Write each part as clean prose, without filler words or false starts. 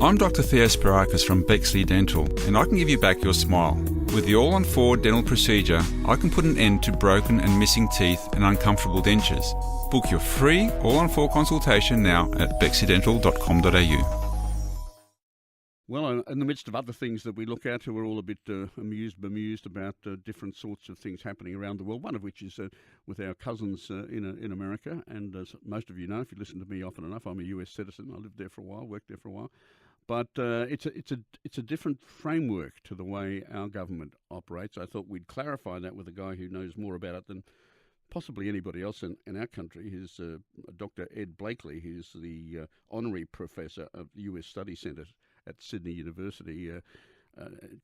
I'm Dr. Theo Spirakis from Bexley Dental, and I can give you back your smile. With the All-on-4 dental procedure, I can put an end to broken and missing teeth and uncomfortable dentures. Book your free All-on-4 consultation now at bexleydental.com.au. Well, in the midst of other things that we look at, we're all a bit bemused about different sorts of things happening around the world, one of which is with our cousins in America. And as most of you know, if you listen to me often enough, I'm a US citizen. I lived there for a while, worked there for a while. But it's a different framework to the way our government operates. I thought we'd clarify that with a guy who knows more about it than possibly anybody else in our country. He's Dr. Ed Blakely, who's the honorary professor of the US Study Centre at Sydney University.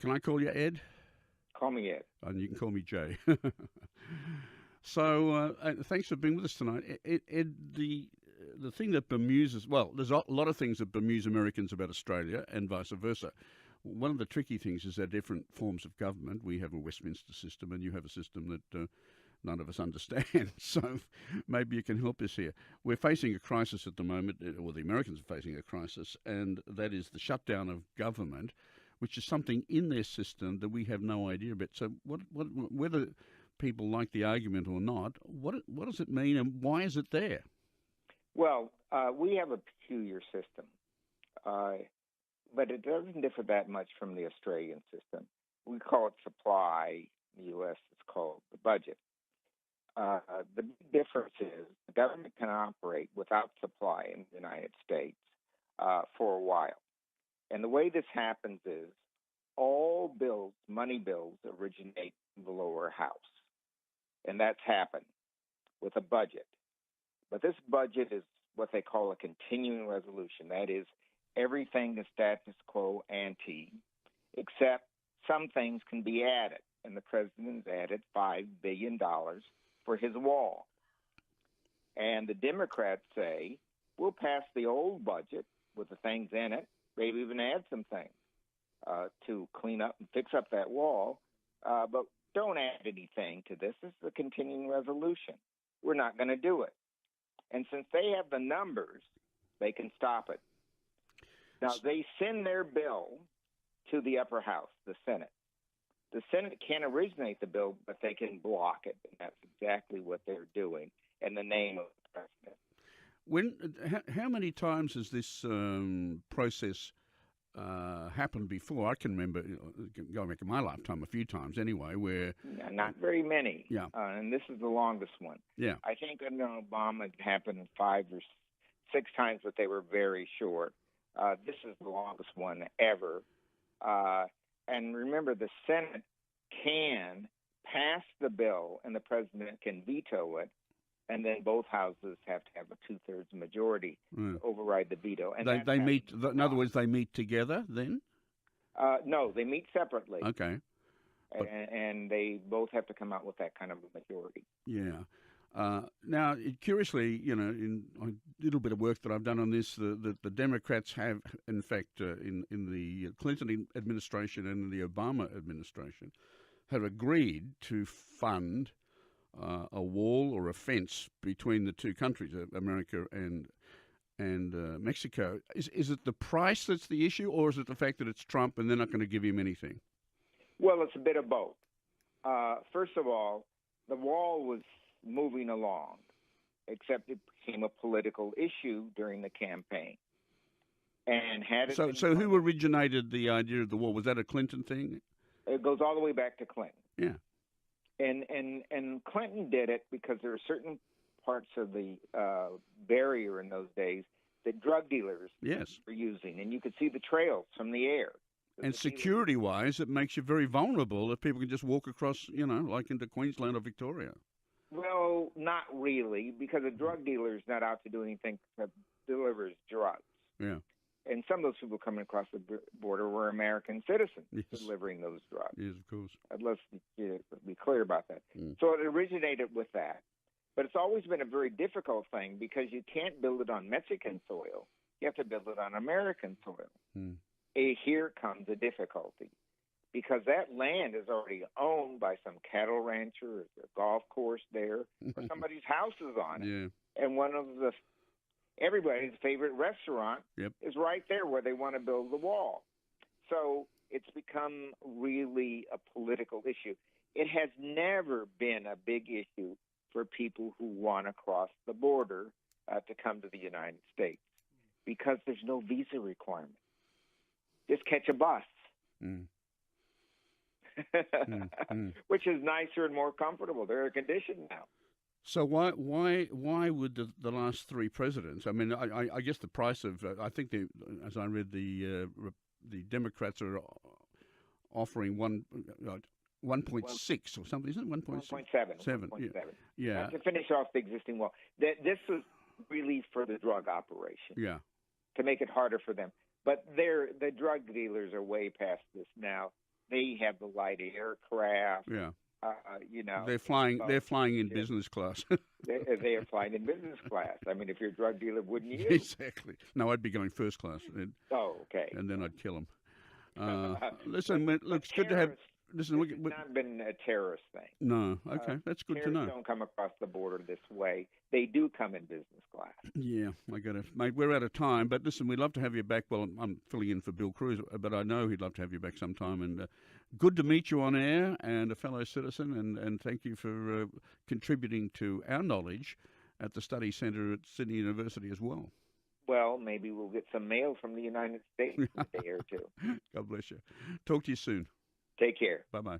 Can I call you Ed? Call me Ed. And you can call me Jay. So thanks for being with us tonight. Ed, the thing that bemuses, well, there's a lot of things that bemuse Americans about Australia and vice versa. One of the tricky things is our different forms of government. We have a Westminster system and you have a system that none of us understand. So maybe you can help us here. We're facing a crisis at the moment, or the Americans are facing a crisis, and that is the shutdown of government, which is something in their system that we have no idea about. So whether people like the argument or not, what does it mean and why is it there? Well, we have a peculiar system, but it doesn't differ that much from the Australian system. We call it supply. In the U.S., it's called the budget. The big difference is the government can operate without supply in the United States for a while. And the way this happens is all bills, money bills, originate in the lower house. And that's happened with a budget. But this budget is what they call a continuing resolution. That is, everything is status quo ante, except some things can be added. And the president has added $5 billion for his wall. And the Democrats say, we'll pass the old budget with the things in it, maybe even add some things to clean up and fix up that wall, but don't add anything to this. This is a continuing resolution. We're not going to do it. And since they have the numbers, they can stop it. Now, they send their bill to the upper house, the Senate. The Senate can't originate the bill, but they can block it, and that's exactly what they're doing in the name of the president. How many times has this process happened before? I can remember going back in my lifetime a few times anyway, where... Not very many. Yeah. And this is the longest one. Yeah. I think under Obama it happened 5 or 6 times, but they were very short. This is the longest one ever. And remember, the Senate can pass the bill and the president can veto it, and then both houses have to have a 2/3 majority to override the veto. And they meet, in other words, they meet together then? No, they meet separately. Okay. And they both have to come out with that kind of a majority. Yeah. Now, curiously, in a little bit of work that I've done on this, the Democrats have, in fact, in the Clinton administration and in the Obama administration, have agreed to fund a wall or a fence between the two countries, America and Mexico. Is it the price that's the issue, or is it the fact that it's Trump and they're not going to give him anything? Well, it's a bit of both. First of all, the wall was moving along, except it became a political issue during the campaign. And had it so who originated the idea of the wall? Was that a Clinton thing? It goes all the way back to Clinton. Yeah. And Clinton did it because there are certain parts of the barrier in those days that drug dealers were using, and you could see the trails from the air. And security-wise, it makes you very vulnerable if people can just walk across, like into Queensland or Victoria. Well, not really, because a drug dealer is not out to do anything that delivers drugs. Yeah. And some of those people coming across the border were American citizens delivering those drugs. Yes, of course. Let's be clear about that. So it originated with that. But it's always been a very difficult thing because you can't build it on Mexican soil. You have to build it on American soil. Here comes the difficulty. Because that land is already owned by some cattle rancher or a golf course there, or somebody's house is on it. Yeah. And one of the everybody's favorite restaurant Yep. is right there where they want to build the wall. So it's become really a political issue. It has never been a big issue for people who want to cross the border to come to the United States because there's no visa requirement. Just catch a bus, which is nicer and more comfortable. They're air conditioned now. So why would the last three presidents? I mean, I guess the price of I think as I read the Democrats are offering 1.6 or something, isn't it? 1.7. 7. Yeah. To finish off the existing wall. This was really for the drug operation. Yeah. To make it harder for them. But the drug dealers are way past this now. They have the light aircraft. Yeah. They're flying in business class. they are flying in business class. I mean, if you're a drug dealer, wouldn't you? Exactly. No, I'd be going first class. Okay. And then I'd kill them. Listen, look, it's good to have. Listen, it's not been a terrorist thing. No, okay, that's good to know. Terrorists don't come across the border this way. They do come in business class. Yeah, mate, we're out of time. But listen, we'd love to have you back. Well, I'm filling in for Bill Cruz, but I know he'd love to have you back sometime. And good to meet you on air and a fellow citizen. And thank you for contributing to our knowledge at the Study Centre at Sydney University as well. Well, maybe we'll get some mail from the United States in a day or two. God bless you. Talk to you soon. Take care. Bye-bye.